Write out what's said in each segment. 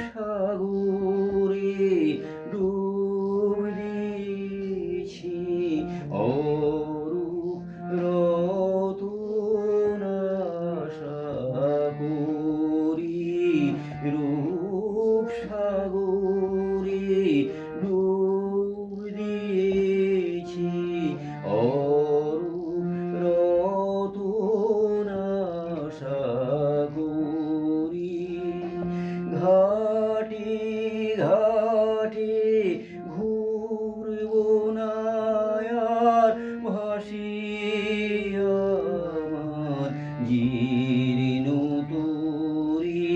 রূপসাগরে ডুব দিয়েছি অরূপ রতনা আশা করি রূপসাগরে ডুব দিয়েছি অরূপ রতনা আশা করি ঘাটে ঘাটে ঘুরব না আর ভাসিয়া আমার জীর্ণ তরি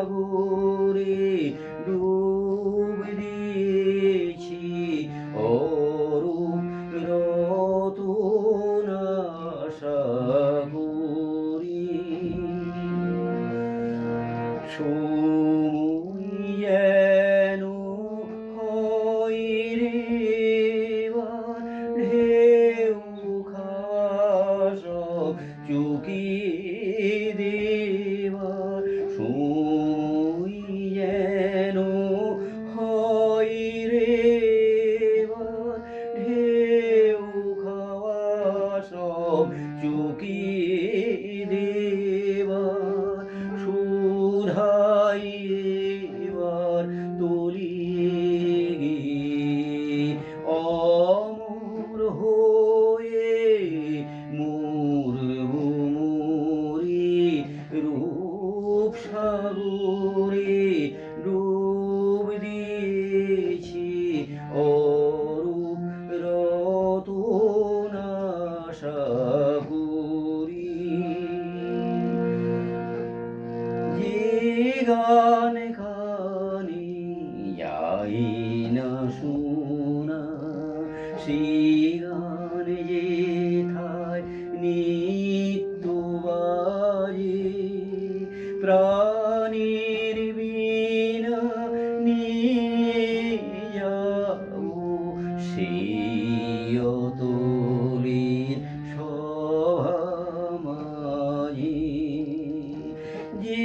রূপসাগরে ডুব দিয়েছি অরূপ রতনা আশা করি সময় যেন হয় রে এবার ঢেউ খাওয়া সব চুকিয়ে দেবার সময় যেন হয় রে এবার ঢেউ খাওয়া সব চুকিয়ে দেবার শুধাই এবার তলিয়ে অমর হয়ে মরব মরি রূপসাগরে ডুব দিয়েছি অরূপ রতনা আশা করি যে গান কানে যাই না শোনা সেই গান যেথায় নিত্য বাজে প্রাণীর বিনা নিয়ে যাবো সেই অতলের সভা মাঝে যে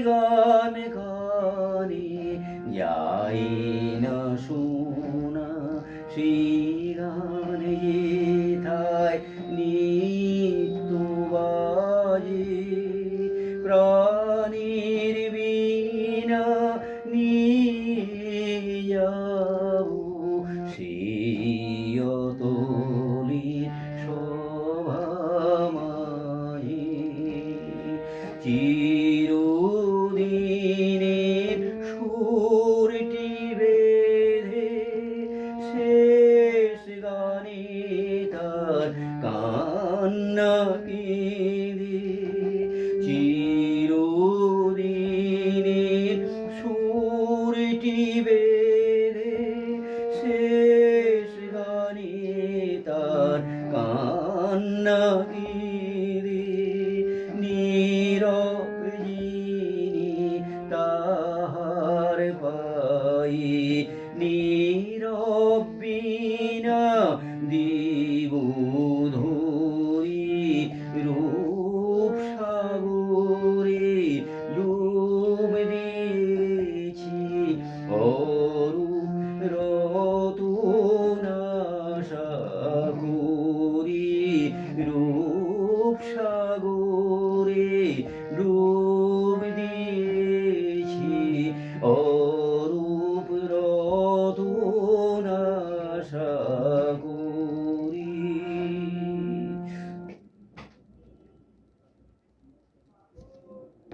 গান কানে যাই না শোনা সেই গান যেথায় নিত্য বাজে প্রাণীর বিনা নিয়ে যাবো সেই অতলের সভা মাঝে চিরদিনের সুরটি বেঁধে শেষ গানে তার কান্না কেঁদে চিরদিনের সুরটি বেঁধে শেষ গানে তার কান্না কেঁদে নীরব যিনি তাহার পায়ে নীরব বিনা দিব ধরি রূপসাগরে ডুব দিয়েছি অরূপ রতনা আশা করি রূপসাগরে